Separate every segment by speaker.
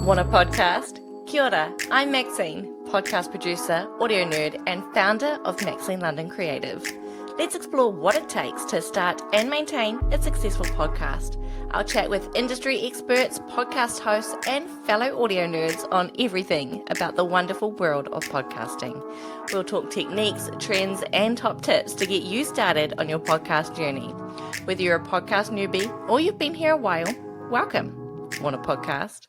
Speaker 1: Want a podcast? Kia ora, I'm Maxine, podcast producer, audio nerd, and founder of Maxine London Creative. Let's explore what it takes to start and maintain a successful podcast. I'll chat with industry experts, podcast hosts, and fellow audio nerds on everything about the wonderful world of podcasting. We'll talk techniques, trends, and top tips to get you started on your podcast journey. Whether you're a podcast newbie or you've been here a while, welcome. Want a podcast?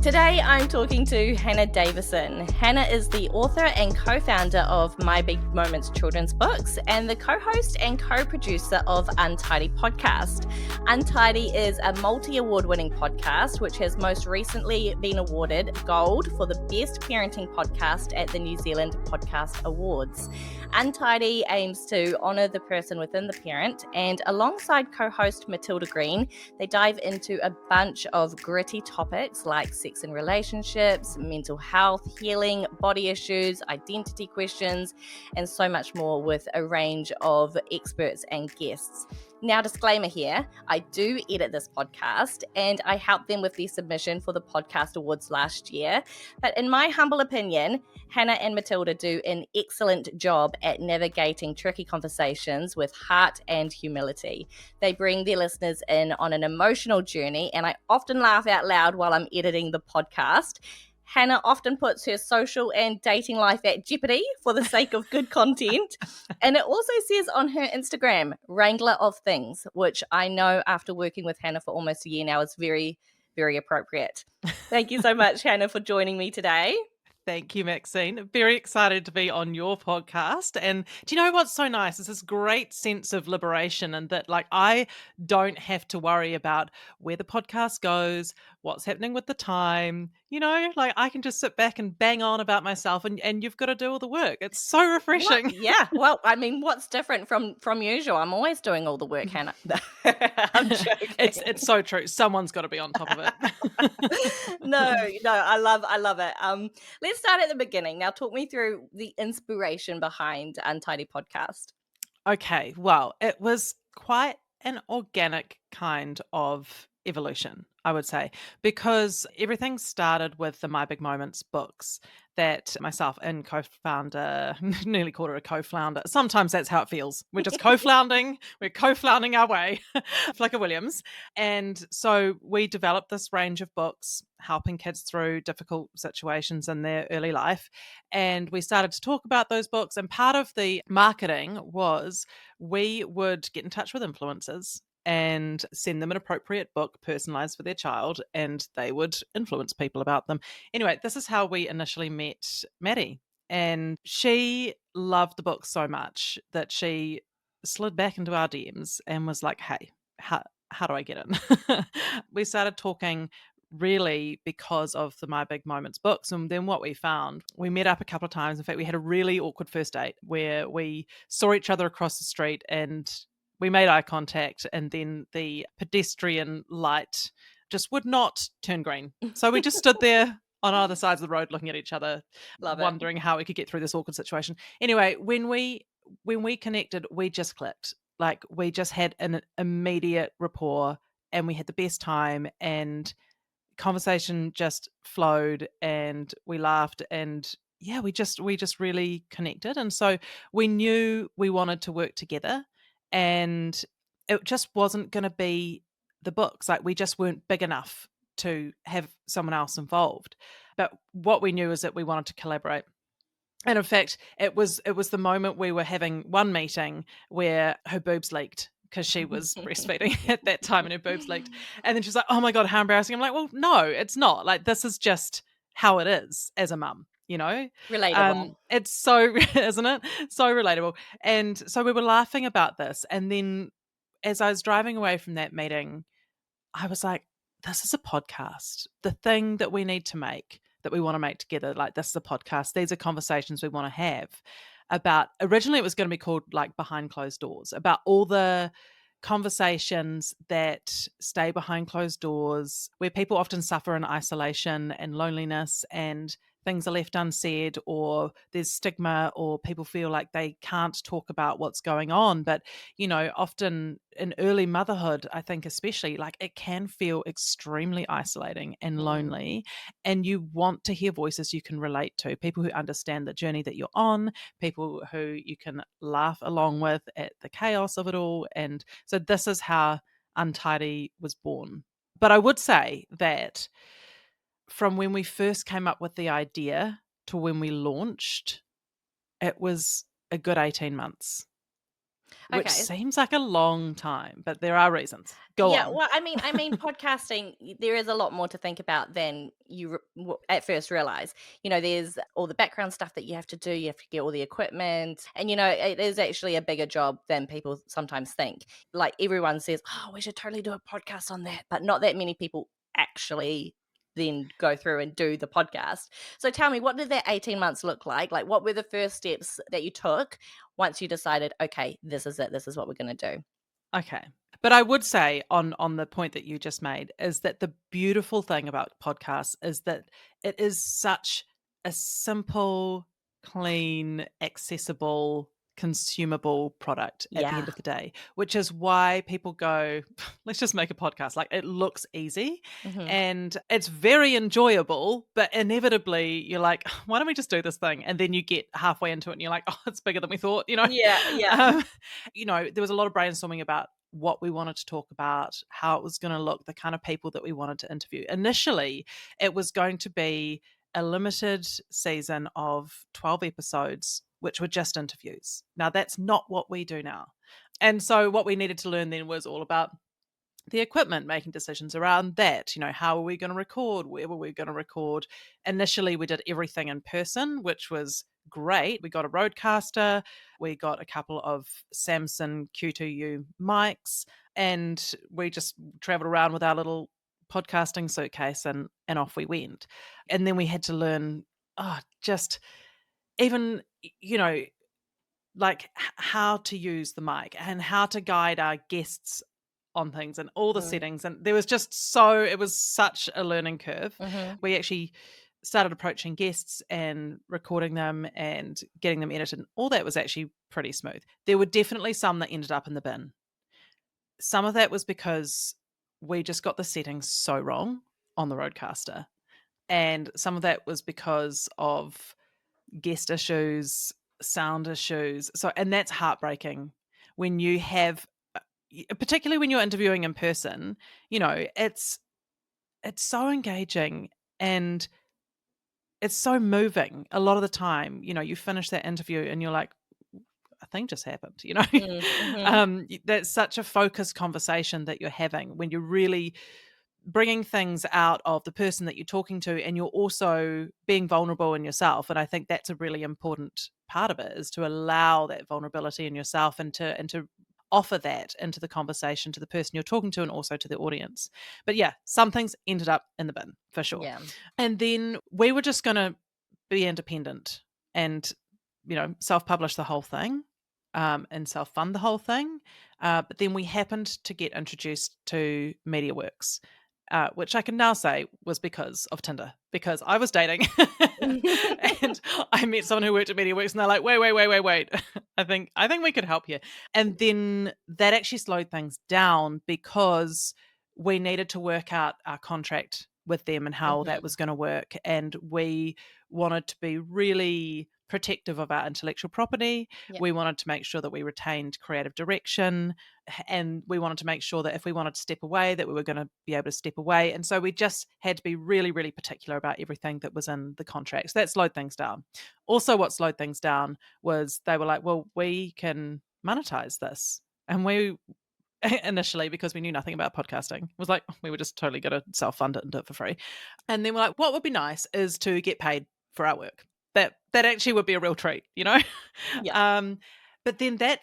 Speaker 1: Today, I'm talking to Hannah Davison. Hannah is the author and co-founder of My Big Moments children's books and the co-host and co-producer of Untidy podcast. Untidy is a multi-award winning podcast, which has most recently been awarded Gold for the Best Parenting Podcast at the New Zealand Podcast Awards. Untidy aims to honour the person within the parent, and alongside co-host Matilda Green, they dive into a bunch of gritty topics like sex and relationships, mental health, healing, body issues, identity questions, and so much more with a range of experts and guests. Now, disclaimer here, I do edit this podcast and I helped them with their submission for the Podcast Awards last year. But in my humble opinion, Hannah and Matilda do an excellent job at navigating tricky conversations with heart and humility. They bring their listeners in on an emotional journey, and I often laugh out loud while I'm editing the podcast. Hannah often puts her social and dating life at jeopardy for the sake of good content. And it also says on her Instagram, Wrangler of Things, which I know after working with Hannah for almost a year now is very, very appropriate. Thank you so much, Hannah, for joining me today.
Speaker 2: Thank you, Maxine. Very excited to be on your podcast. And do you know what's so nice? It's this great sense of liberation, and that I don't have to worry about where the podcast goes, what's happening with the time. I can just sit back and bang on about myself, and you've got to do all the work. It's so refreshing.
Speaker 1: What? Yeah. Well, I mean, what's different from usual? I'm always doing all the work, Hannah. I'm joking.
Speaker 2: It's so true. Someone's got to be on top of
Speaker 1: it. No, I love it. Let's start at the beginning. Now, talk me through the inspiration behind Untidy podcast.
Speaker 2: Okay. Well, it was quite an organic kind of evolution, I would say, because everything started with the My Big Moments books that myself and co-founder, nearly called her a co-flounder. Sometimes that's how it feels. We're just co-flounding. We're co-flounding our way, like a Williams. And so we developed this range of books, helping kids through difficult situations in their early life. And we started to talk about those books. And part of the marketing was we would get in touch with influencers and send them an appropriate book personalized for their child, and they would influence people about them. Anyway, this is how we initially met Maddie, and she loved the book so much that she slid back into our DMs and was like, hey, how do I get in? We started talking really because of the My Big Moments books. And then what we found, we met up a couple of times. In fact, we had a really awkward first date where we saw each other across the street and we made eye contact, and then the pedestrian light just would not turn green. So we just stood there on either sides of the road looking at each other, wondering how we could get through this awkward situation. Anyway, when we connected, we just clicked. We just had an immediate rapport, and we had the best time, and conversation just flowed, and we laughed, and yeah, we just really connected. And so we knew we wanted to work together. And it just wasn't going to be the books. We just weren't big enough to have someone else involved. But what we knew is that we wanted to collaborate. And in fact, it was the moment we were having one meeting where her boobs leaked because she was breastfeeding at that time, and her boobs leaked. And then she's like, oh my God, how embarrassing. I'm like, well, no, it's not. This is just how it is as a mum.
Speaker 1: Relatable.
Speaker 2: It's so, isn't it? So relatable. And so we were laughing about this. And then as I was driving away from that meeting, I was like, this is a podcast. The thing that we need to make, that we want to make together, this is a podcast. These are conversations we want to have about, originally it was going to be called Behind Closed Doors, about all the conversations that stay behind closed doors, where people often suffer in isolation and loneliness, and things are left unsaid, or there's stigma, or people feel like they can't talk about what's going on. But, often in early motherhood, I think especially, like, it can feel extremely isolating and
Speaker 1: Mm.
Speaker 2: lonely. And you want to hear voices you can relate to, people who understand the journey that you're on, people who you can laugh along with at the chaos of it all. And so this is how Untidy was born. But I would say that from when we first came up with the idea to when we launched, it was a good 18 months, which
Speaker 1: Okay.
Speaker 2: seems like a long time, but there are reasons. Go
Speaker 1: Yeah,
Speaker 2: on.
Speaker 1: well, I mean, podcasting, there is a lot more to think about than you at first realize. There's all the background stuff that you have to do. You have to get all the equipment, and it is actually a bigger job than people sometimes think. Like everyone says, "Oh, we should totally do a podcast on that," but not that many people actually then go through and do the podcast. So tell me, what did that 18 months look like? Like, what were the first steps that you took once you decided, okay, this is it, this is what we're going to do?
Speaker 2: Okay. But I would say on the point that you just made is that the beautiful thing about podcasts is that it is such a simple, clean, accessible, consumable product at the
Speaker 1: Yeah.
Speaker 2: end of the day, which is why people go, let's just make a podcast. Like, it looks easy
Speaker 1: Hmm.
Speaker 2: and it's very enjoyable, but inevitably you're like, why don't we just do this thing? And then you get halfway into it and you're like, oh, it's bigger than we thought,
Speaker 1: Yeah, yeah.
Speaker 2: Um, there was a lot of brainstorming about what we wanted to talk about, how it was going to look, the kind of people that we wanted to interview. Initially, it was going to be a limited season of 12 episodes, which were just interviews. Now, that's not what we do now. And so, what we needed to learn then was all about the equipment, making decisions around that. How are we going to record? Where were we going to record? Initially, we did everything in person, which was great. We got a roadcaster, we got a couple of Samson Q2U mics, and we just traveled around with our little podcasting suitcase and off we went. And then we had to learn, just even, like how to use the mic and how to guide our guests on things and all the
Speaker 1: Mm.
Speaker 2: settings. And it was such a learning curve.
Speaker 1: Mhm.
Speaker 2: We actually started approaching guests and recording them and getting them edited. All that was actually pretty smooth. There were definitely some that ended up in the bin. Some of that was because we just got the settings so wrong on the Rodecaster. And some of that was because of guest issues, sound issues. And that's heartbreaking when you have, particularly when you're interviewing in person. It's so engaging and it's so moving. A lot of the time, you finish that interview and you're like, a thing just happened.
Speaker 1: Mm, mhm.
Speaker 2: That's such a focused conversation that you're having when you're really bringing things out of the person that you're talking to, and you're also being vulnerable in yourself. And I think that's a really important part of it, is to allow that vulnerability in yourself and to offer that into the conversation to the person you're talking to and also to the audience. But yeah, some things ended up in the bin for sure.
Speaker 1: Yeah.
Speaker 2: And then we were just going to be independent and self-publish the whole thing, and self-fund the whole thing. But then we happened to get introduced to MediaWorks, which I can now say was because of Tinder, because I was dating and I met someone who worked at MediaWorks, and they're like, wait. I think we could help you. And then that actually slowed things down because we needed to work out our contract with them and how that
Speaker 1: Mhm.
Speaker 2: was going to work. And we wanted to be really protective of our intellectual property.
Speaker 1: Yeah.
Speaker 2: We wanted to make sure that we retained creative direction, and we wanted to make sure that if we wanted to step away, that we were going to be able to step away. And so we just had to be really, really particular about everything that was in the contract. So that slowed things down. Also, what slowed things down was they were like, well, we can monetize this. And we initially, because we knew nothing about podcasting, was like, we were just totally going to self-fund it and do it for free. And then we're like, what would be nice is to get paid for our work. That actually would be a real treat.
Speaker 1: Yeah.
Speaker 2: um, but then that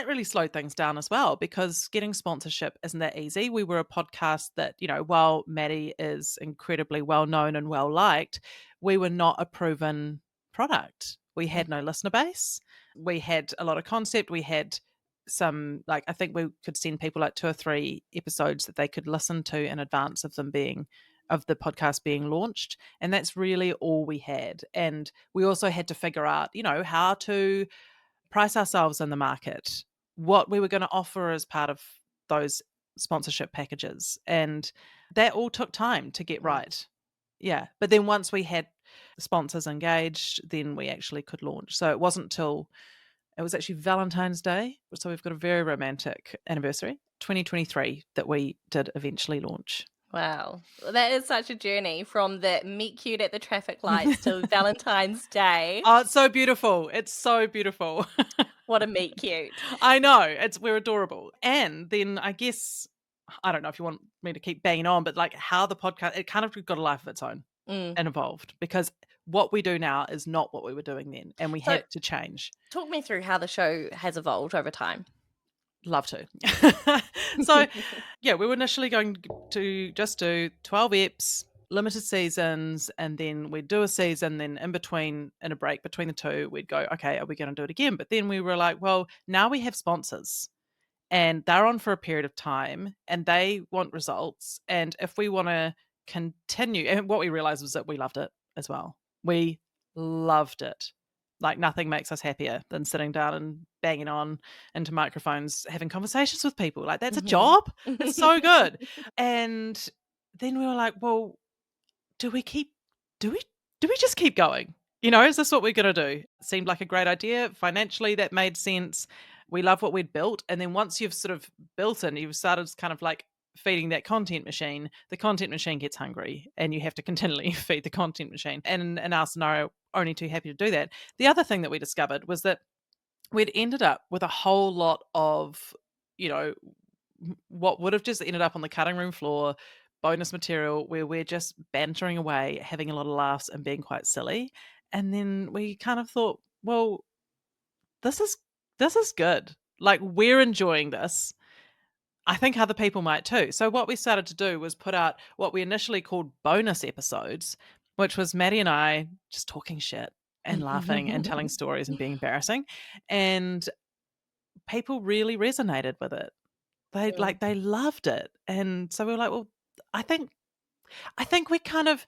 Speaker 2: really slowed things down as well, because getting sponsorship isn't that easy. We were a podcast that, while Maddie is incredibly well known and well liked, we were not a proven product. We had no listener base. We had a lot of concept. We had some, I think we could send people like 2 or 3 episodes that they could listen to in advance of them being of the podcast being launched. And that's really all we had. And we also had to figure out, how to price ourselves in the market, what we were going to offer as part of those sponsorship packages. And that all took time to get right. Yeah. But then once we had sponsors engaged, then we actually could launch. So it was actually Valentine's Day. So we've got a very romantic anniversary, 2023, that we did eventually launch.
Speaker 1: Wow. That is such a journey from the meet cute at the traffic lights to Valentine's Day.
Speaker 2: Oh, it's so beautiful. It's so beautiful.
Speaker 1: What a meet cute.
Speaker 2: I know. We're adorable. And then I guess, I don't know if you want me to keep banging on, but like how the podcast, it kind of got a life of its own and evolved, because what we do now is not what we were doing then, and we had to change.
Speaker 1: Talk me through how the show has evolved over time.
Speaker 2: Love to. So, yeah, we were initially going to just do 12 eps, limited seasons, and then we'd do a season, then in a break between the two, we'd go, okay, are we going to do it again? But then we were like, well, now we have sponsors and they're on for a period of time and they want results. And if we want to continue, and what we realized was that we loved it as well. We loved it. Like nothing makes us happier than sitting down and banging on into microphones, having conversations with people. Like that's a job. It's so good. And then we were like, well, do we just keep going? Is this what we're going to do? It seemed like a great idea. Financially, that made sense. We love what we'd built. And then once you've sort of built it and you've started kind of like feeding that content machine, the content machine gets hungry and you have to continually feed the content machine. And in our scenario, only too happy to do that. The other thing that we discovered was that we'd ended up with a whole lot of, what would have just ended up on the cutting room floor, bonus material where we're just bantering away, having a lot of laughs and being quite silly. And then we kind of thought, well, this is good. Like we're enjoying this. I think other people might too. So what we started to do was put out what we initially called bonus episodes, which was Maddie and I just talking shit and laughing and telling stories and being embarrassing. And people really resonated with it. They loved it. And so we were like, well, I think we kind of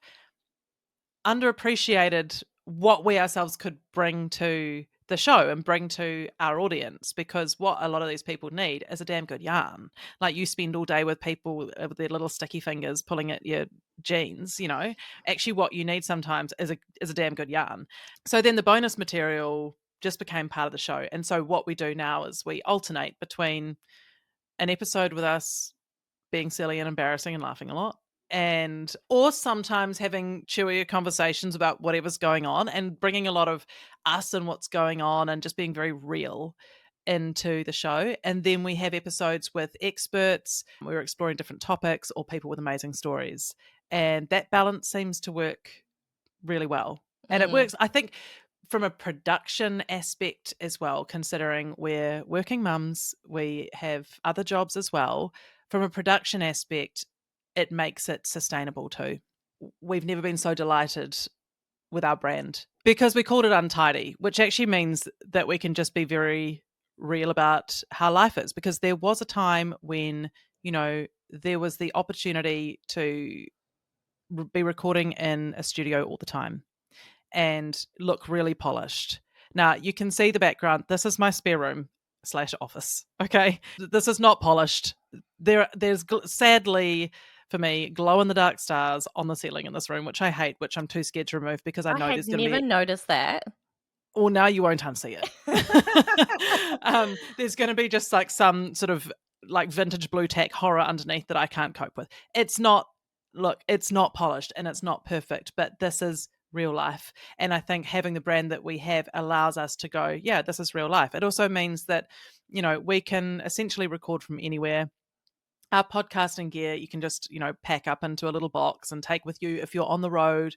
Speaker 2: underappreciated what we ourselves could bring to the show and bring to our audience, because what a lot of these people need is a damn good yarn. Like you spend all day with people with their little sticky fingers pulling at your jeans, actually what you need sometimes is a damn good yarn. So then the bonus material just became part of the show. And so what we do now is we alternate between an episode with us being silly and embarrassing and laughing a lot, or sometimes having chewier conversations about whatever's going on and bringing a lot of us and what's going on and just being very real into the show. And then we have episodes with experts. We're exploring different topics or people with amazing stories. And that balance seems to work really well. And it works, I think, from a production aspect as well, considering we're working mums, we have other jobs as well. From a production aspect, it makes it sustainable too. We've never been so delighted with our brand because we called it Untidy, which actually means that we can just be very real about how life is, because there was a time when, there was the opportunity to be recording in a studio all the time and look really polished. Now, you can see the background. This is my spare room / office, okay? This is not polished. There's sadly, for me, glow-in-the-dark stars on the ceiling in this room, which I hate, which I'm too scared to remove because I know there's going to be...
Speaker 1: I had never noticed that.
Speaker 2: Well, now you won't unsee it. There's going to be just like some sort of like vintage blue tack horror underneath that I can't cope with. It's not polished and it's not perfect, but this is real life. And I think having the brand that we have allows us to go, yeah, this is real life. It also means that, we can essentially record from anywhere. Our podcasting gear, you can just, pack up into a little box and take with you if you're on the road,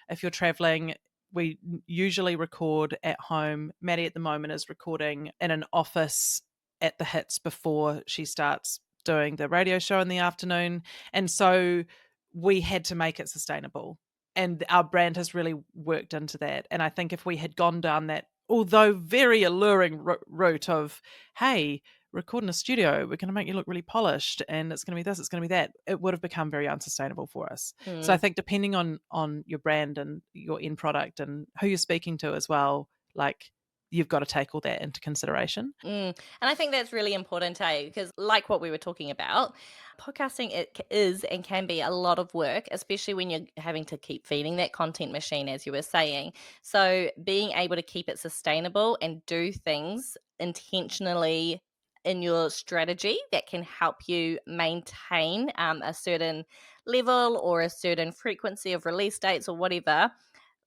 Speaker 2: if you're traveling. We usually record at home. Maddie at the moment is recording in an office at the hits before she starts doing the radio show in the afternoon. And so we had to make it sustainable. And our brand has really worked into that. And I think if we had gone down that, although very alluring route of, hey, record in a studio, we're going to make you look really polished, and it's going to be this, it's going to be that, it would have become very unsustainable for us. So I think depending on your brand and your end product and who you're speaking to as well, like, you've got to take all that into consideration.
Speaker 1: And I think that's really important, because like what we were talking about, podcasting is and can be a lot of work, especially when you're having to keep feeding that content machine, as you were saying. So being able to keep it sustainable and do things intentionally in your strategy that can help you maintain a certain level or a certain frequency of release dates or whatever,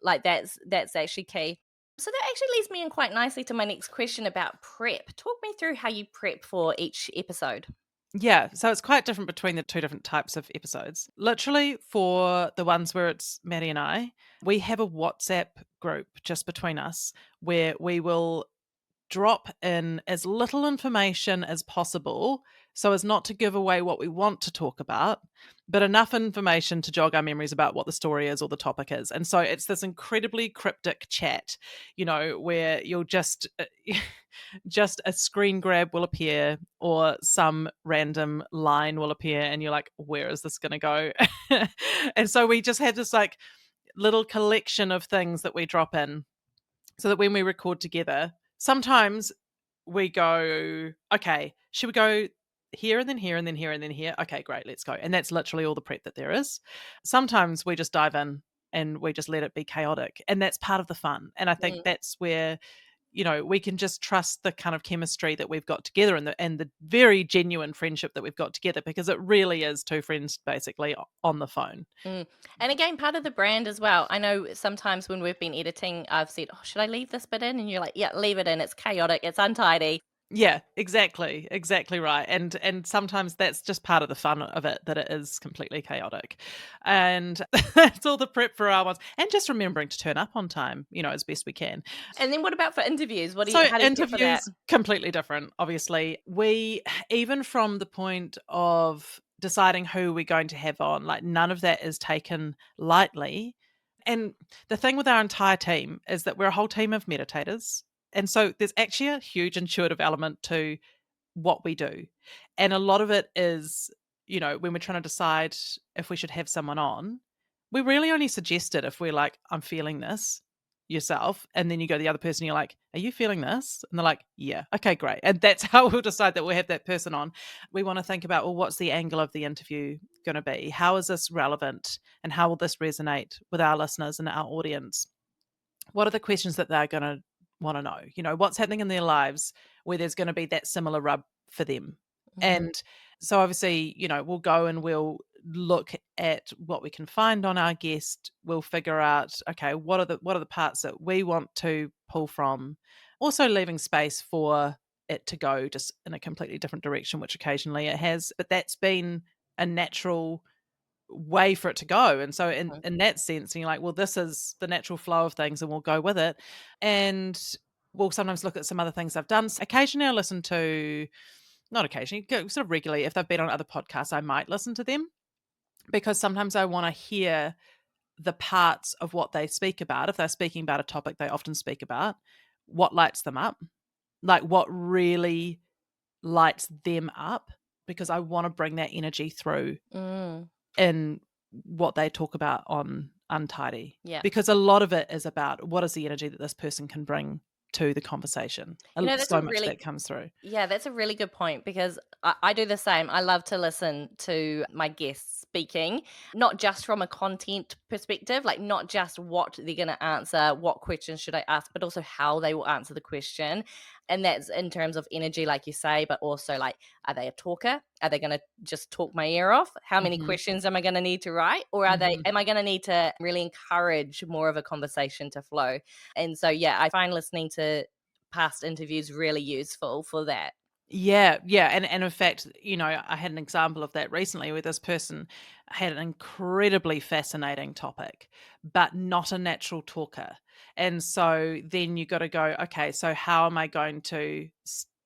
Speaker 1: like that's actually key. So that actually leads me in quite nicely to my next question about prep. Talk me through how you prep for each episode.
Speaker 2: Yeah, so it's quite different between the two different types of episodes. Literally, for the ones where it's Maddie and I, we have a WhatsApp group just between us where we will drop in as little information as possible so as not to give away what we want to talk about, but enough information to jog our memories about what the story is or the topic is. And so it's this incredibly cryptic chat, where you'll just a screen grab will appear or some random line will appear and you're like, where is this going to go? And so we just have this like little collection of things that we drop in so that when we record together, sometimes we go, okay, should we go here and then here and then here and then here? Okay, great, let's go. And that's literally all the prep that there is. Sometimes we just dive in and we just let it be chaotic. And that's part of the fun. And I think that's where, we can just trust the kind of chemistry that we've got together and the very genuine friendship that we've got together, because it really is two friends basically on the phone.
Speaker 1: And again, part of the brand as well. I know sometimes when we've been editing, I've said, oh, should I leave this bit in? And you're like, yeah, leave it in. It's chaotic. It's untidy.
Speaker 2: Yeah, exactly right. And sometimes that's just part of the fun of it, that it is completely chaotic. And that's all the prep for our ones. And just remembering to turn up on time, as best we can.
Speaker 1: And then what about for interviews? How do you prep for that?
Speaker 2: Interviews, completely different, obviously. We, even from the point of deciding who we're going to have on, like, none of that is taken lightly. And the thing with our entire team is that we're a whole team of meditators. And so there's actually a huge intuitive element to what we do. And a lot of it is, when we're trying to decide if we should have someone on, we really only suggest it if we're like, I'm feeling this yourself. And then you go to the other person, you're like, are you feeling this? And they're like, yeah, okay, great. And that's how we'll decide that we'll have that person on. We want to think about, well, what's the angle of the interview going to be? How is this relevant? And how will this resonate with our listeners and our audience? What are the questions that they're going to want to know? What's happening in their lives where there's going to be that similar rub for them. And so obviously, we'll go and we'll look at what we can find on our guest. We'll figure out, okay, what are the parts that we want to pull from, also leaving space for it to go just in a completely different direction, which occasionally it has, but that's been a natural way for it to go. And so in that sense, you're like, well, this is the natural flow of things and we'll go with it. And we'll sometimes look at some other things I've done. Occasionally I listen to, not occasionally, sort of regularly, if they've been on other podcasts, I might listen to them, because sometimes I want to hear the parts of what they speak about. If they're speaking about a topic they often speak about, what lights them up, like what really lights them up, because I want to bring that energy through in what they talk about on Untidy.
Speaker 1: Yeah.
Speaker 2: Because a lot of it is about what is the energy that this person can bring to the conversation.
Speaker 1: That's
Speaker 2: so much that comes through.
Speaker 1: Yeah, that's a really good point, because I do the same. I love to listen to my guests speaking, not just from a content perspective, like not just what they're going to answer, what questions should I ask, but also how they will answer the question. And that's in terms of energy, like you say, but also like, are they a talker? Are they going to just talk my ear off? How many questions am I going to need to write? Or am I going to need to really encourage more of a conversation to flow? And so, yeah, I find listening to past interviews really useful for that.
Speaker 2: Yeah. And in fact, I had an example of that recently where this person had an incredibly fascinating topic, but not a natural talker. And so then you got to go, okay, so how am I going to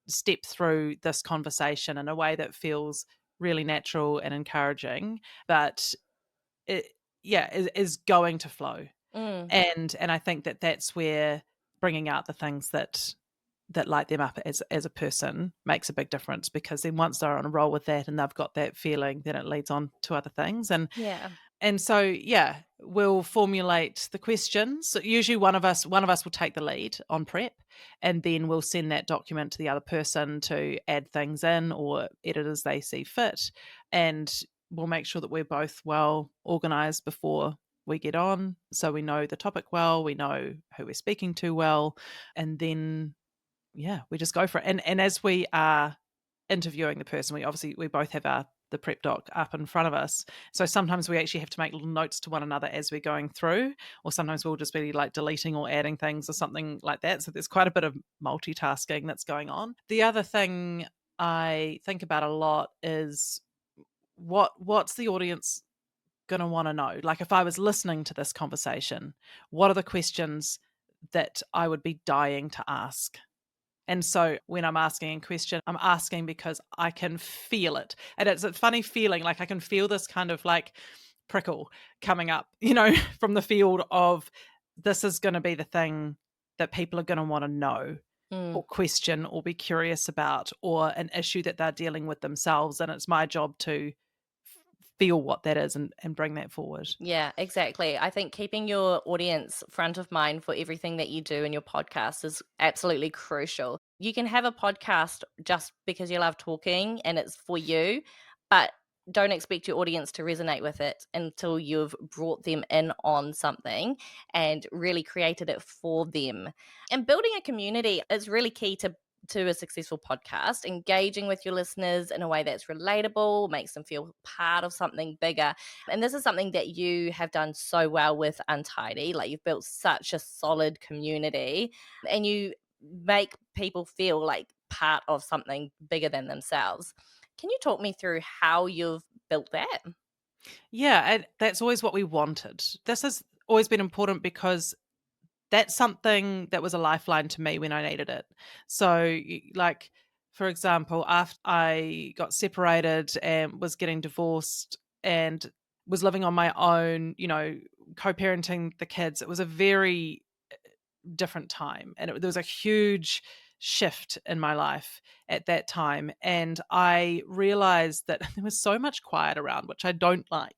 Speaker 2: step through this conversation in a way that feels really natural and encouraging, but it, is going to flow. And I think that that's where bringing out the things that that light them up as a person makes a big difference, because then once they're on a roll with that and they've got that feeling, then it leads on to other things.
Speaker 1: Yeah.
Speaker 2: And so, yeah, we'll formulate the questions. So usually one of us will take the lead on prep, and then we'll send that document to the other person to add things in or edit as they see fit. And we'll make sure that we're both well organized before we get on. So we know the topic well, we know who we're speaking to well, and then yeah, we just go for it. And as we are interviewing the person, we both have the prep doc up in front of us. So sometimes we actually have to make little notes to one another as we're going through, or sometimes we'll just be like deleting or adding things or something like that. So there's quite a bit of multitasking that's going on. The other thing I think about a lot is what's the audience going to want to know? Like, if I was listening to this conversation, what are the questions that I would be dying to ask? And so when I'm asking a question, I'm asking because I can feel it. And it's a funny feeling. Like, I can feel this kind of like prickle coming up, from the field of, this is going to be the thing that people are going to want to know or question or be curious about, or an issue that they're dealing with themselves. And it's my job to feel what that is and bring that forward.
Speaker 1: Yeah, exactly. I think keeping your audience front of mind for everything that you do in your podcast is absolutely crucial. You can have a podcast just because you love talking and it's for you, but don't expect your audience to resonate with it until you've brought them in on something and really created it for them. And building a community is really key to a successful podcast. Engaging with your listeners in a way that's relatable, makes them feel part of something bigger. And this is something that you have done so well with Untidy. Like, you've built such a solid community and you make people feel like part of something bigger than themselves. Can you talk me through how you've built that?
Speaker 2: Yeah, and that's always what we wanted. This has always been important because that's something that was a lifeline to me when I needed it. So, like, for example, after I got separated and was getting divorced and was living on my own, co-parenting the kids, it was a very different time. And there was a huge shift in my life at that time. And I realized that there was so much quiet around, which I don't like,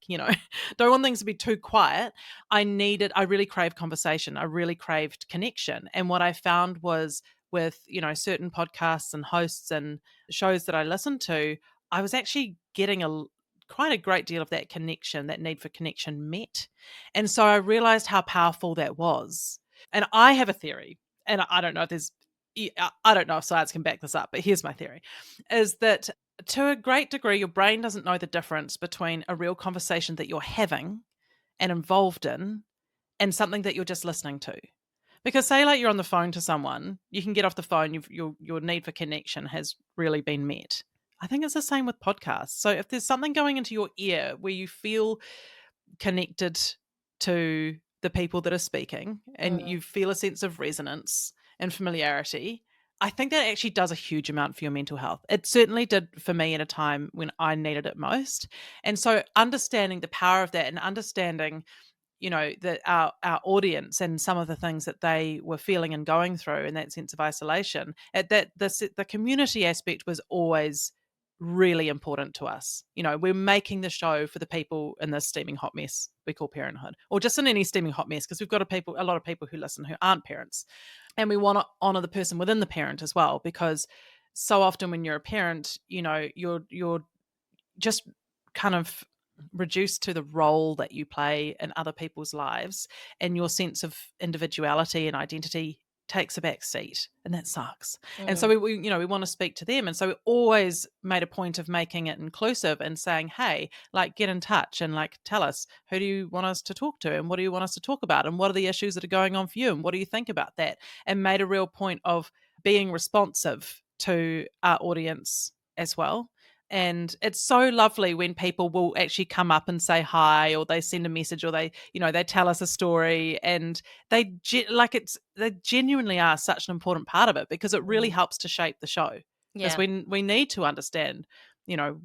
Speaker 2: don't want things to be too quiet. I really craved conversation. I really craved connection. And what I found was, with, certain podcasts and hosts and shows that I listened to, I was actually getting quite a great deal of that connection, that need for connection met. And so I realized how powerful that was. And I have a theory, and I don't know if I don't know if science can back this up, but here's my theory, is that to a great degree, your brain doesn't know the difference between a real conversation that you're having and involved in and something that you're just listening to. Because say, like, you're on the phone to someone, you can get off the phone, your need for connection has really been met. I think it's the same with podcasts. So if there's something going into your ear where you feel connected to the people that are speaking and you feel a sense of resonance and familiarity, I think that actually does a huge amount for your mental health. It certainly did for me at a time when I needed it most. And so understanding the power of that, and understanding, that our audience and some of the things that they were feeling and going through, and that sense of isolation, at that the community aspect was always really important to us. We're making the show for the people in this steaming hot mess we call parenthood, or just in any steaming hot mess, because we've got a lot of people who listen who aren't parents, and we want to honor the person within the parent as well, because so often when you're a parent, you're just kind of reduced to the role that you play in other people's lives, and your sense of individuality and identity takes a back seat, and that sucks. And so we want to speak to them, and so we always made a point of making it inclusive and saying, hey, like, get in touch and, like, tell us, who do you want us to talk to, and what do you want us to talk about, and what are the issues that are going on for you, and what do you think about that, and made a real point of being responsive to our audience as well. And it's so lovely when people will actually come up and say hi, or they send a message, or they tell us a story, and they genuinely are such an important part of it, because it really helps to shape the show. Because
Speaker 1: Yeah.
Speaker 2: we need to understand,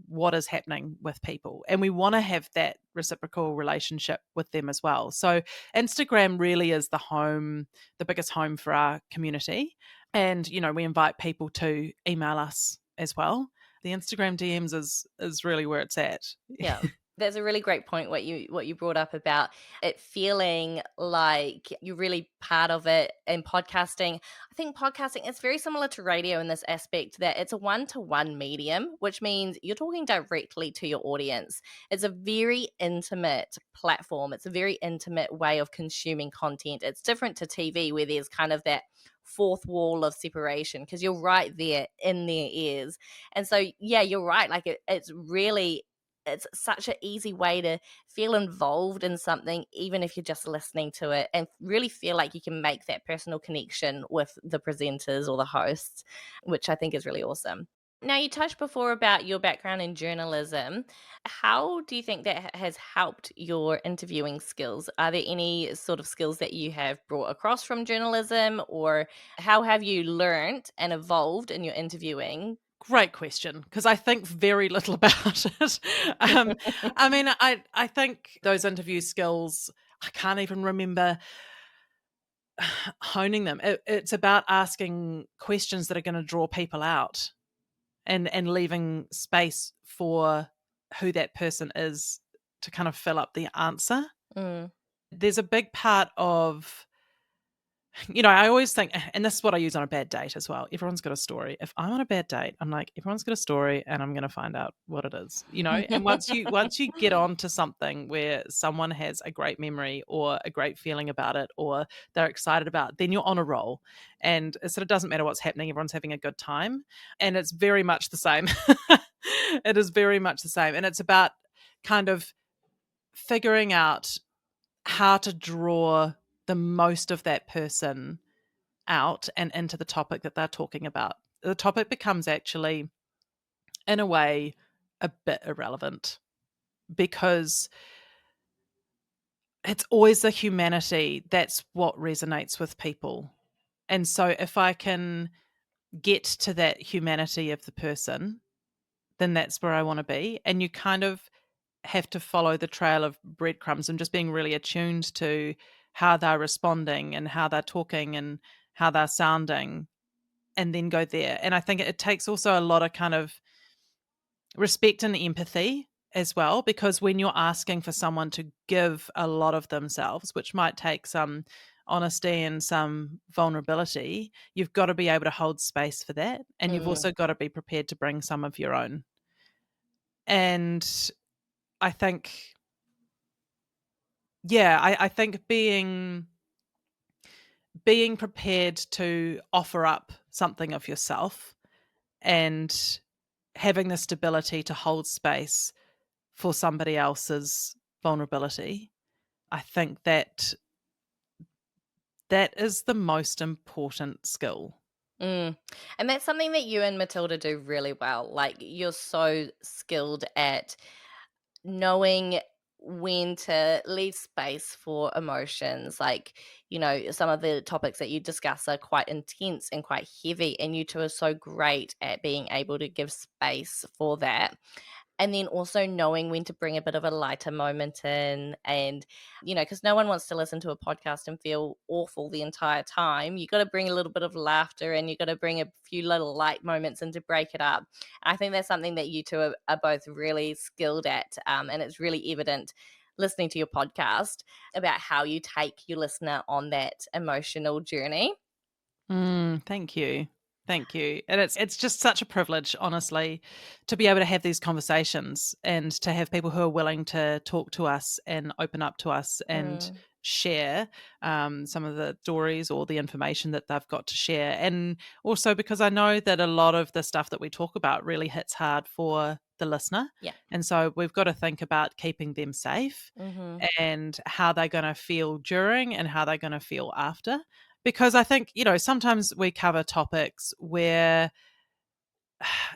Speaker 2: what is happening with people, and we want to have that reciprocal relationship with them as well. So Instagram really is the biggest home for our community. And, we invite people to email us as well. The Instagram DMs is really where it's at.
Speaker 1: Yeah. There's a really great point what you brought up about it feeling like you're really part of it in podcasting. I think podcasting is very similar to radio in this aspect that it's a one-to-one medium, which means you're talking directly to your audience. It's a very intimate platform. It's a very intimate way of consuming content. It's different to TV where there's kind of that fourth wall of separation because you're right there in their ears. And so, yeah, you're right. Like it's such an easy way to feel involved in something, even if you're just listening to it, and really feel like you can make that personal connection with the presenters or the hosts, which I think is really awesome. Now, you touched before about your background in journalism. How do you think that has helped your interviewing skills? Are there any sort of skills that you have brought across from journalism, or how have you learned and evolved in your interviewing?
Speaker 2: Great question, because I think very little about it. I mean, I think those interview skills, I can't even remember honing them. It's about asking questions that are going to draw people out and leaving space for who that person is to kind of fill up the answer.
Speaker 1: Mm,
Speaker 2: There's a big part of I always think, and this is what I use on a bad date as well. Everyone's got a story. If I'm on a bad date, I'm like, everyone's got a story, and I'm going to find out what it is. And once you get on to something where someone has a great memory or a great feeling about it, or they're excited about, then you're on a roll, and it sort of doesn't matter what's happening. Everyone's having a good time, and it's very much the same. It is very much the same, and it's about kind of figuring out how to draw the most of that person out and into the topic that they're talking about. The topic becomes actually, in a way, a bit irrelevant because it's always the humanity that's what resonates with people. And so if I can get to that humanity of the person, then that's where I want to be. And you kind of have to follow the trail of breadcrumbs and just being really attuned to how they're responding and how they're talking and how they're sounding, and then go there. And I think it takes also a lot of kind of respect and empathy as well, because when you're asking for someone to give a lot of themselves, which might take some honesty and some vulnerability, you've got to be able to hold space for that. And you've
Speaker 1: mm,
Speaker 2: also got to be prepared to bring some of your own. And I think, yeah, I think being prepared to offer up something of yourself and having the stability to hold space for somebody else's vulnerability, I think that is the most important skill.
Speaker 1: mm. And that's something that you and Matilda do really well. Like, you're so skilled at knowing when to leave space for emotions. Like, some of the topics that you discuss are quite intense and quite heavy, and you two are so great at being able to give space for that. And then also knowing when to bring a bit of a lighter moment in, and because no one wants to listen to a podcast and feel awful the entire time. You got to bring a little bit of laughter, and you got to bring a few little light moments in to break it up. I think that's something that you two are both really skilled at, and it's really evident listening to your podcast about how you take your listener on that emotional journey.
Speaker 2: Thank you. Thank you. And it's just such a privilege, honestly, to be able to have these conversations and to have people who are willing to talk to us and open up to us and
Speaker 1: Mm,
Speaker 2: share some of the stories or the information that they've got to share. And also because I know that a lot of the stuff that we talk about really hits hard for the listener.
Speaker 1: yeah.
Speaker 2: And so we've got to think about keeping them safe
Speaker 1: Mm-hmm.
Speaker 2: and how they're going to feel during and how they're going to feel after. Because I think, sometimes we cover topics where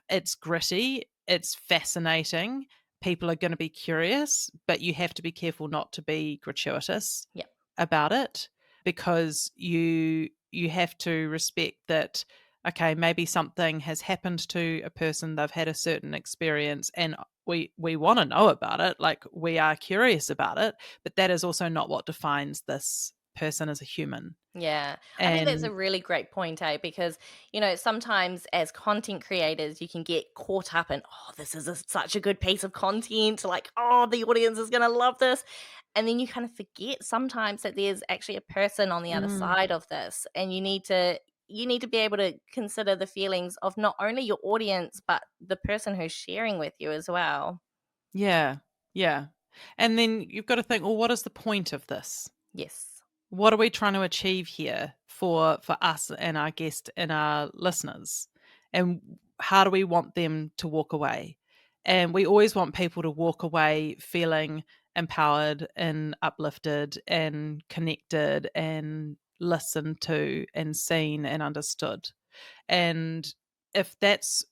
Speaker 2: it's gritty, it's fascinating, people are going to be curious, but you have to be careful not to be gratuitous
Speaker 1: Yeah.
Speaker 2: about it, because you have to respect that, okay, maybe something has happened to a person, they've had a certain experience, and we want to know about it, like we are curious about it, but that is also not what defines this person as a human.
Speaker 1: Yeah. I think that's a
Speaker 2: And
Speaker 1: really great point, eh? Because, sometimes as content creators, you can get caught up in, oh, this is such a good piece of content. Like, oh, the audience is going to love this. And then you kind of forget sometimes that there's actually a person on the other
Speaker 2: mm,
Speaker 1: side of this. And you need to be able to consider the feelings of not only your audience, but the person who's sharing with you as well.
Speaker 2: yeah, yeah. And then you've got to think, well, what is the point of this?
Speaker 1: Yes.
Speaker 2: What are we trying to achieve here for us and our guest and our listeners? And how do we want them to walk away? And we always want people to walk away feeling empowered and uplifted and connected and listened to and seen and understood. And if that's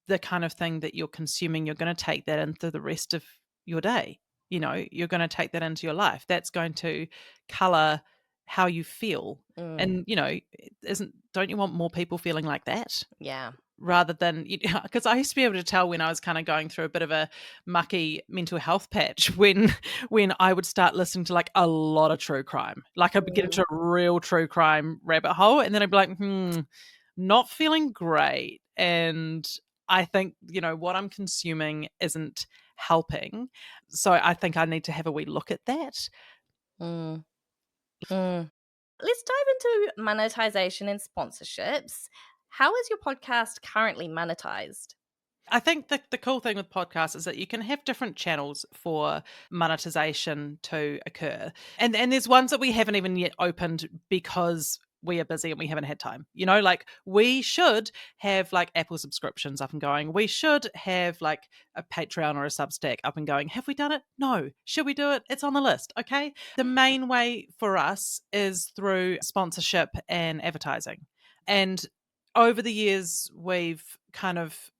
Speaker 2: the kind of thing that you're consuming, you're going to take that into the rest of your day. You're going to take that into your life. That's going to color how you feel.
Speaker 1: Mm,
Speaker 2: And, isn't don't you want more people feeling like that?
Speaker 1: yeah.
Speaker 2: Rather than, because I used to be able to tell when I was kind of going through a bit of a mucky mental health patch when I would start listening to like a lot of true crime. Like I'd get
Speaker 1: Mm,
Speaker 2: into a real true crime rabbit hole, and then I'd be like, not feeling great. And I think, what I'm consuming isn't helping. So I think I need to have a wee look at that.
Speaker 1: mm, mm. Let's dive into monetization and sponsorships. How is your podcast currently monetized?
Speaker 2: I think the cool thing with podcasts is that you can have different channels for monetization to occur. And there's ones that we haven't even yet opened because we are busy and we haven't had time. Like we should have like Apple subscriptions up and going. We should have like a Patreon or a Substack up and going. Have we done it? No. Should we do it? It's on the list. Okay. The main way for us is through sponsorship and advertising. And over the years, we've kind of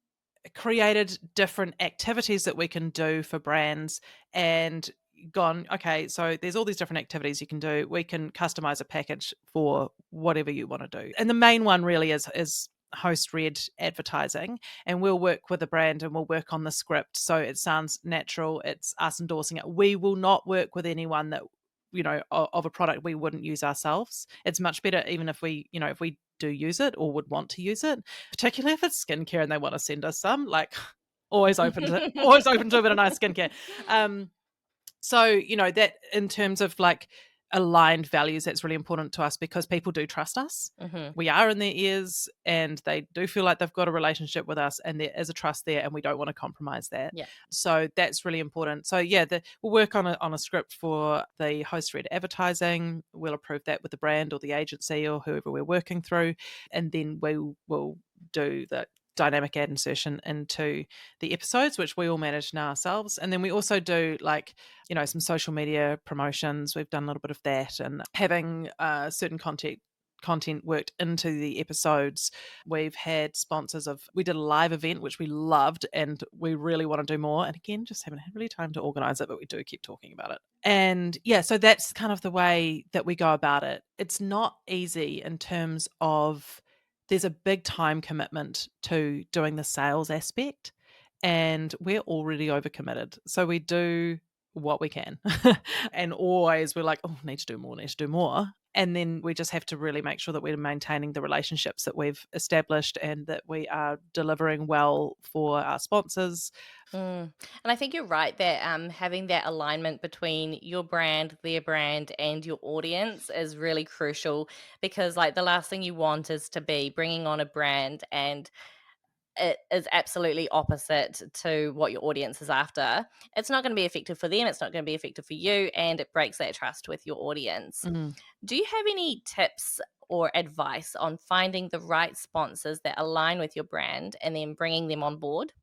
Speaker 2: created different activities that we can do for brands and gone, okay, so there's all these different activities you can do. We can customize a package for whatever you want to do. And the main one really is host read advertising, and we'll work with a brand and we'll work on the script so it sounds natural. It's us endorsing it. We will not work with anyone that of a product we wouldn't use ourselves. It's much better even if we do use it or would want to use it, particularly if it's skincare and they want to send us some, like always open to a bit of nice skincare. So, that in terms of like aligned values, that's really important to us because people do trust us.
Speaker 1: Hmm.
Speaker 2: We are in their ears and they do feel like they've got a relationship with us and there is a trust there and we don't want to compromise that.
Speaker 1: Yeah.
Speaker 2: So that's really important. So yeah, we'll work on a script for the host read advertising. We'll approve that with the brand or the agency or whoever we're working through. And then we will do the dynamic ad insertion into the episodes, which we all manage now ourselves. And then we also do like, some social media promotions. We've done a little bit of that and having certain content worked into the episodes. We've had sponsors we did a live event which we loved and we really want to do more, and again just haven't had really time to organize it, but we do keep talking about it. And yeah, so that's kind of the way that we go about it. It's not easy in terms of there's a big time commitment to doing the sales aspect, and we're already overcommitted. So we do what we can. And always we're like, oh, need to do more, need to do more. And then we just have to really make sure that we're maintaining the relationships that we've established and that we are delivering well for our sponsors.
Speaker 1: Mm. And I think you're right that having that alignment between your brand, their brand, and your audience is really crucial because, like, the last thing you want is to be bringing on a brand and it is absolutely opposite to what your audience is after. It's not going to be effective for them. It's not going to be effective for you. And it breaks that trust with your audience.
Speaker 2: Mm.
Speaker 1: Do you have any tips or advice on finding the right sponsors that align with your brand and then bringing them on board?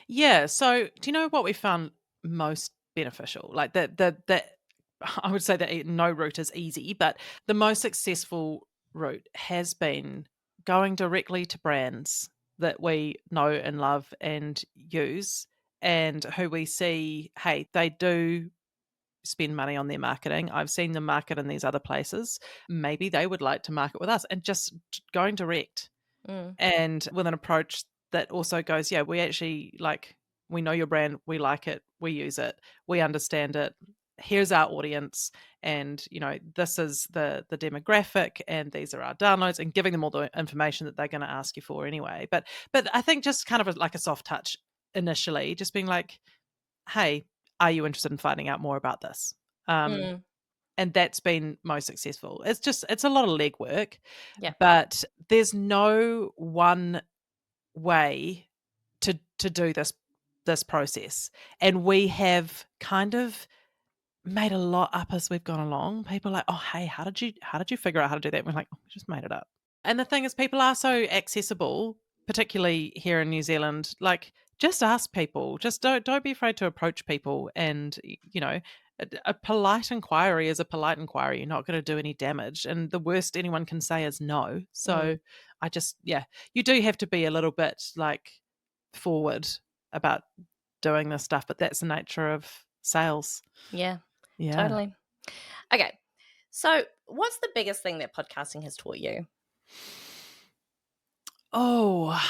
Speaker 2: Yeah. So do you know what we found most beneficial? Like the I would say that no route is easy, but the most successful route has been going directly to brands that we know and love and use and who we see, hey, they do spend money on their marketing. I've seen them market in these other places. Maybe they would like to market with us, and just going direct
Speaker 1: Mm,
Speaker 2: and with an approach that also goes, yeah, we actually like, we know your brand, we like it, we use it, we understand it, here's our audience, and this is the demographic, and these are our downloads, and giving them all the information that they're going to ask you for anyway. But I think just kind of like a soft touch initially, just being like, hey, are you interested in finding out more about this?
Speaker 1: Mm,
Speaker 2: And that's been most successful. It's a lot of legwork,
Speaker 1: yeah.
Speaker 2: but there's no one way to do this process. And we have kind of made a lot up as we've gone along. People are like, "Oh, hey, how did you figure out how to do that?" And we're like, "Oh, we just made it up." And the thing is, people are so accessible, particularly here in New Zealand. Like, just ask people. Just don't be afraid to approach people. And a polite inquiry is a polite inquiry. You're not going to do any damage. And the worst anyone can say is no.
Speaker 1: Mm,
Speaker 2: So yeah, you do have to be a little bit like forward about doing this stuff, but that's the nature of sales.
Speaker 1: yeah,
Speaker 2: Yeah.
Speaker 1: totally. Okay. So, what's the biggest thing that podcasting has taught you?
Speaker 2: Oh,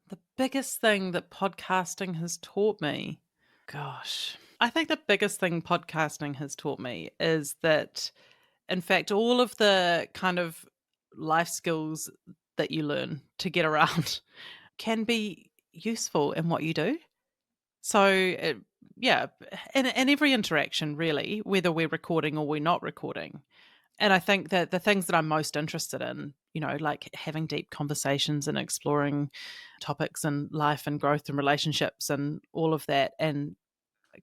Speaker 2: the biggest thing that podcasting has taught me. Gosh. I think the biggest thing podcasting has taught me is that, in fact, all of the kind of life skills that you learn to get around can be useful in what you do. So, yeah, in every interaction, really, whether we're recording or we're not recording. And I think that the things that I'm most interested in, like having deep conversations and exploring topics and life and growth and relationships and all of that, and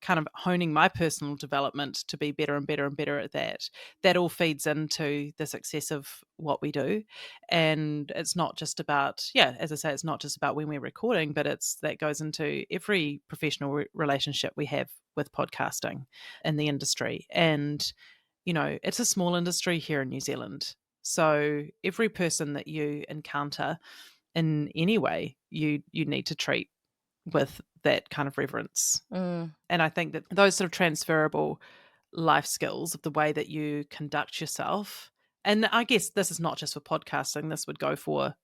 Speaker 2: kind of honing my personal development to be better and better and better at that, that all feeds into the success of what we do. And it's not just about, yeah, as I say, it's not just about when we're recording, but that goes into every professional relationship we have with podcasting in the industry. And it's a small industry here in New Zealand. So every person that you encounter in any way, you need to treat with that kind of reverence.
Speaker 1: Mm,
Speaker 2: And I think that those sort of transferable life skills of the way that you conduct yourself, and I guess this is not just for podcasting, this would go for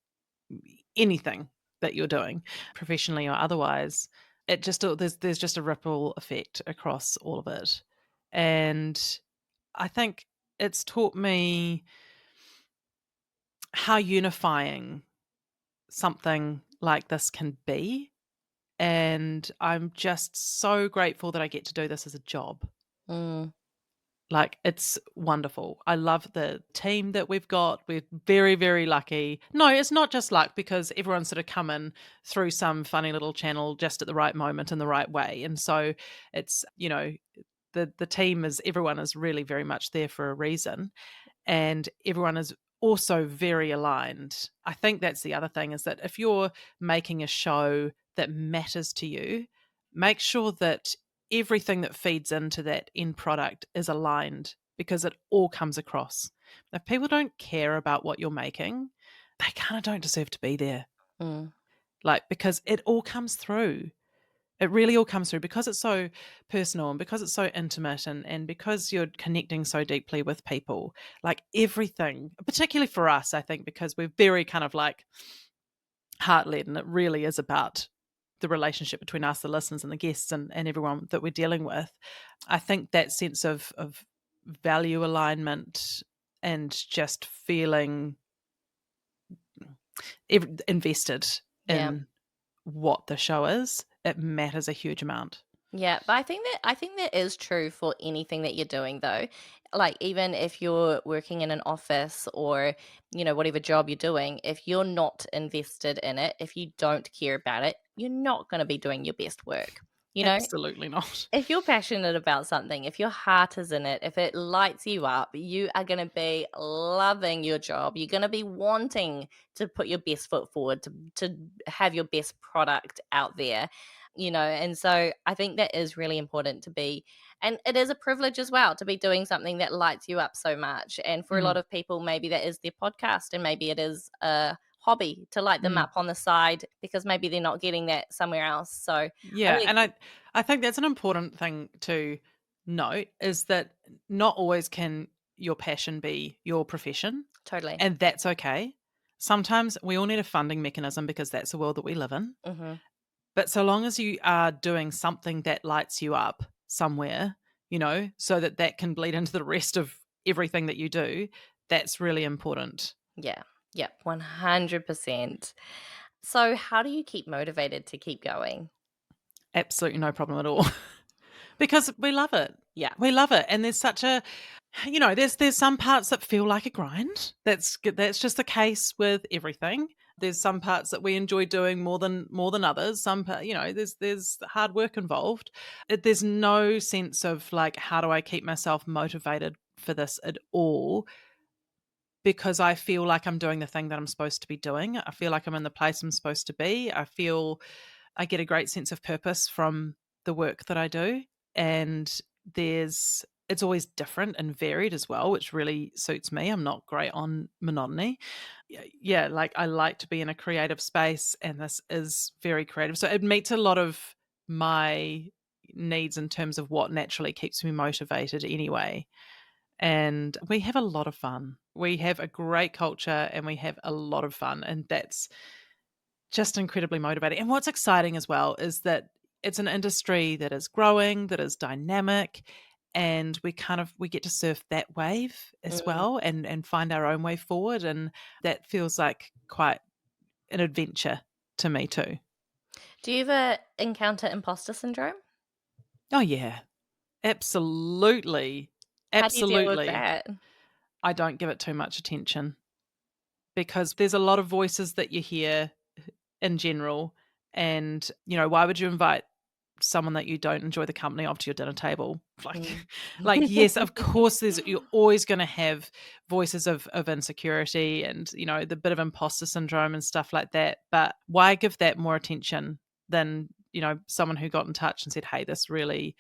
Speaker 2: anything that you're doing, professionally or otherwise. It just there's just a ripple effect across all of it. And I think it's taught me how unifying something like this can be. And I'm just so grateful that I get to do this as a job.
Speaker 1: mm,
Speaker 2: Like, it's wonderful. I love the team that we've got. We're very, very lucky. No, it's not just luck, because everyone's sort of come in through some funny little channel just at the right moment in the right way. And so it's, the team is, everyone is really very much there for a reason, and everyone is also very aligned. I think that's the other thing, is that if you're making a show that matters to you, make sure that everything that feeds into that end product is aligned, because it all comes across. If people don't care about what you're making, they kind of don't deserve to be there.
Speaker 1: mm.
Speaker 2: Like, because it all comes through. It really all comes through, because it's so personal and because it's so intimate, and because you're connecting so deeply with people. Like, everything, particularly for us, I think, because we're very kind of like heart led, and it really is about the relationship between us, the listeners, and the guests, and everyone that we're dealing with. I think that sense of value alignment and just feeling invested
Speaker 1: Yeah.
Speaker 2: in what the show is, it matters a huge amount.
Speaker 1: Yeah, but I think that is true for anything that you're doing though. Like even if you're working in an office or, whatever job you're doing, if you're not invested in it, if you don't care about it, you're not going to be doing your best work. You know,
Speaker 2: Absolutely not.
Speaker 1: if you're passionate about something, if your heart is in it, if it lights you up, you are going to be loving your job. You're going to be wanting to put your best foot forward, to have your best product out there, And so I think that is really important to be, and it is a privilege as well to be doing something that lights you up so much. And for a lot
Speaker 2: Mm,
Speaker 1: of people, maybe that is their podcast, and maybe it is a hobby to light them
Speaker 2: mm.
Speaker 1: up on the side because maybe they're not getting that somewhere else. So I
Speaker 2: Yeah,
Speaker 1: really
Speaker 2: and I think that's an important thing to note, is that not always can your passion be your profession,
Speaker 1: totally.
Speaker 2: and that's okay. Sometimes we all need a funding mechanism, because that's the world that we live in.
Speaker 1: Mhm.
Speaker 2: But so long as you are doing something that lights you up somewhere, so that can bleed into the rest of everything that you do. That's really important.
Speaker 1: Yeah. Yep. 100%. So, how do you keep motivated to keep going?
Speaker 2: Absolutely no problem at all. Because we love it.
Speaker 1: Yeah.
Speaker 2: We love it. And there's such a there's some parts that feel like a grind. That's just the case with everything. There's some parts that we enjoy doing more than others. There's hard work involved. There's no sense of like, how do I keep myself motivated for this at all? Because I feel like I'm doing the thing that I'm supposed to be doing. I feel like I'm in the place I'm supposed to be. I feel I get a great sense of purpose from the work that I do. And it's always different and varied as well, which really suits me. I'm not great on monotony. Yeah, like I like to be in a creative space, and this is very creative. So it meets a lot of my needs in terms of what naturally keeps me motivated anyway. And we have a lot of fun. We have a great culture and we have a lot of fun. And that's just incredibly motivating. And what's exciting as well is that it's an industry that is growing, that is dynamic, and we get to surf that wave as
Speaker 1: Mm.
Speaker 2: well and find our own way forward. And that feels like quite an adventure to me too.
Speaker 1: Do you ever encounter imposter syndrome?
Speaker 2: Oh yeah. Absolutely.
Speaker 1: How do you deal with
Speaker 2: Absolutely.
Speaker 1: that?
Speaker 2: I don't give it too much attention because there's a lot of voices that you hear in general. And, why would you invite someone that you don't enjoy the company of to your dinner table? Like,
Speaker 1: Mm.
Speaker 2: like yes, of course, you're always going to have voices of insecurity and, the bit of imposter syndrome and stuff like that. But why give that more attention than, someone who got in touch and said, hey, this really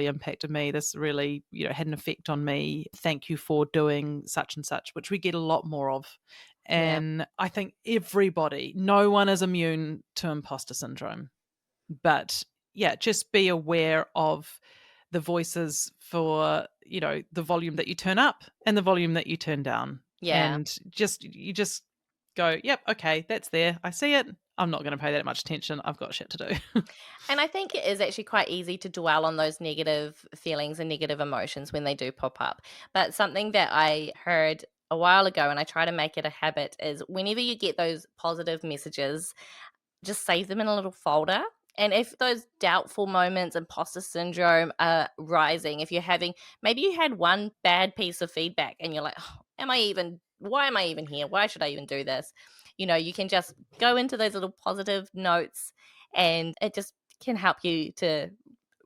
Speaker 2: impacted me. This really, had an effect on me. Thank you for doing such and such, which we get a lot more of.
Speaker 1: Yeah.
Speaker 2: And I think no one is immune to imposter syndrome. But yeah, just be aware of the voices for, the volume that you turn up and the volume that you turn down.
Speaker 1: Yeah.
Speaker 2: And you just go, yep, okay, that's there. I see it. I'm not going to pay that much attention. I've got shit to do.
Speaker 1: And I think it is actually quite easy to dwell on those negative feelings and negative emotions when they do pop up. But something that I heard a while ago, and I try to make it a habit, is whenever you get those positive messages, just save them in a little folder. And if those doubtful moments, imposter syndrome are rising, if you're having, maybe you had one bad piece of feedback and you're like, oh, why am I even here? Why should I even do this? You can just go into those little positive notes, and it just can help you to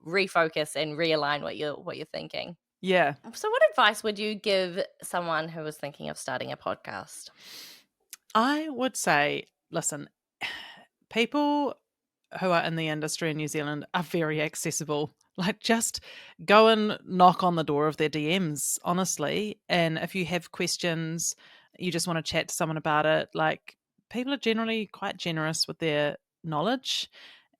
Speaker 1: refocus and realign what you're thinking.
Speaker 2: Yeah.
Speaker 1: So what advice would you give someone who was thinking of starting a podcast?
Speaker 2: I would say, listen, people who are in the industry in New Zealand are very accessible. Like, just go and knock on the door of their DMs, honestly. And if you have questions, you just want to chat to someone about it, like, people are generally quite generous with their knowledge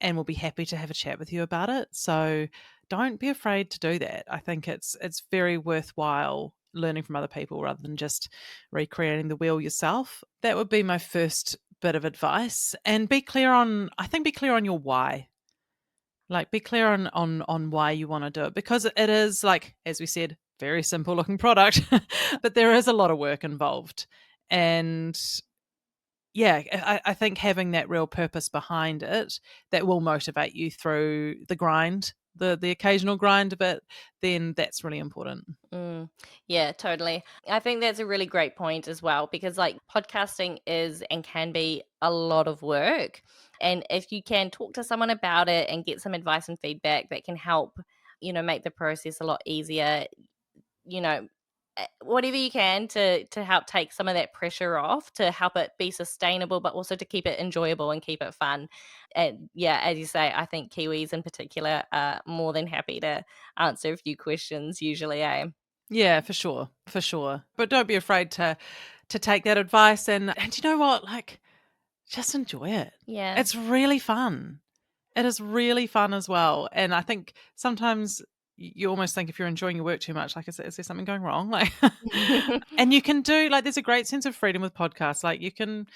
Speaker 2: and will be happy to have a chat with you about it. So don't be afraid to do that. I think it's very worthwhile learning from other people rather than just recreating the wheel yourself. That would be my first bit of advice. And be clear on your why. Like, be clear on why you want to do it, because it is, like, as we said, very simple looking product, but there is a lot of work involved. And yeah, I think having that real purpose behind it that will motivate you through the grind, the occasional grind of it, then that's really important.
Speaker 1: Mm, yeah, totally. I think that's a really great point as well, because like podcasting is and can be a lot of work. And if you can talk to someone about it and get some advice and feedback that can help, make the process a lot easier, you know, whatever you can to help take some of that pressure off, to help it be sustainable, but also to keep it enjoyable and keep it fun. And yeah, as you say, I think Kiwis in particular are more than happy to answer a few questions usually, eh?
Speaker 2: Yeah, for sure, for sure. But don't be afraid to take that advice, and you know what? Like, just enjoy it.
Speaker 1: Yeah.
Speaker 2: It's really fun. It is really fun as well. And I think sometimes you almost think if you're enjoying your work too much, like, is there something going wrong? Like, and you can do, like, there's a great sense of freedom with podcasts. Like, you can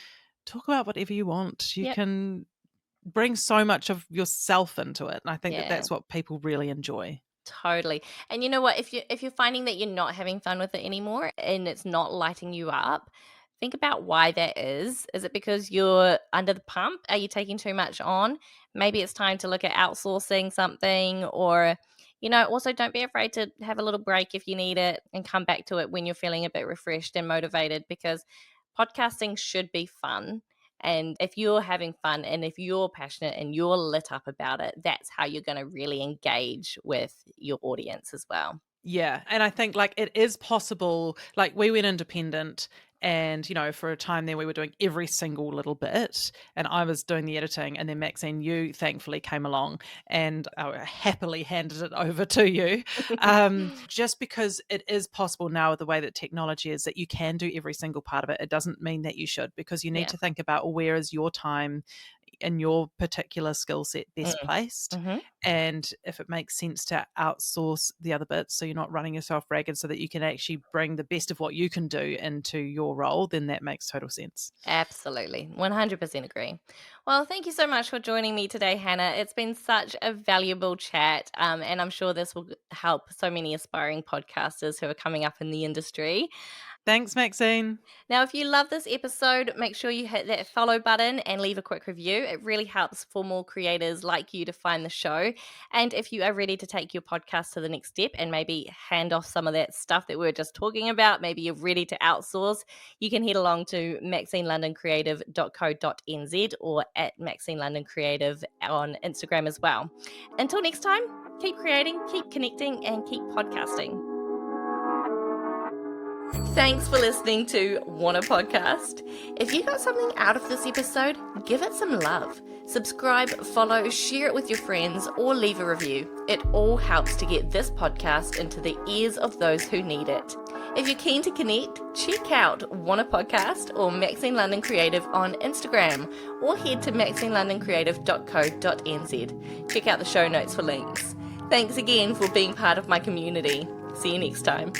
Speaker 2: talk about whatever you want. You
Speaker 1: Yep.
Speaker 2: can bring so much of yourself into it. And I think that
Speaker 1: Yeah.
Speaker 2: that's what people really enjoy.
Speaker 1: Totally. And you know what? If you're finding that you're not having fun with it anymore and it's not lighting you up, think about why that is. Is it because you're under the pump? Are you taking too much on? Maybe it's time to look at outsourcing something, or also don't be afraid to have a little break if you need it and come back to it when you're feeling a bit refreshed and motivated, because podcasting should be fun. And if you're having fun and if you're passionate and you're lit up about it, that's how you're going to really engage with your audience as well.
Speaker 2: Yeah, and I think, like, it is possible. Like, we went independent and, for a time there, we were doing every single little bit, and I was doing the editing, and then Maxine, you thankfully came along, and I happily handed it over to you. Just because it is possible now with the way that technology is, that you can do every single part of it. It doesn't mean that you should, because you need
Speaker 1: Yeah.
Speaker 2: to think about, well, where is your time in your particular skill set best
Speaker 1: Mm.
Speaker 2: placed,
Speaker 1: Hmm.
Speaker 2: and if it makes sense to outsource the other bits so you're not running yourself ragged, so that you can actually bring the best of what you can do into your role, then that makes total sense.
Speaker 1: Absolutely. 100% agree. Well, thank you so much for joining me today, Hannah. It's been such a valuable chat. And I'm sure this will help so many aspiring podcasters who are coming up in the industry.
Speaker 2: Thanks, Maxine.
Speaker 1: Now, if you love this episode, make sure you hit that follow button and leave a quick review. It really helps for more creators like you to find the show. And if you are ready to take your podcast to the next step and maybe hand off some of that stuff that we were just talking about, maybe you're ready to outsource, you can head along to maxinelondoncreative.co.nz or at Maxine London Creative on Instagram as well. Until next time, keep creating, keep connecting, and keep podcasting. Thanks for listening to Wanna Podcast. If you got something out of this episode, give it some love. Subscribe, follow, share it with your friends, or leave a review. It all helps to get this podcast into the ears of those who need it. If you're keen to connect, check out Wanna Podcast or Maxine London Creative on Instagram, or head to maxinelondoncreative.co.nz. Check out the show notes for links. Thanks again for being part of my community. See you next time.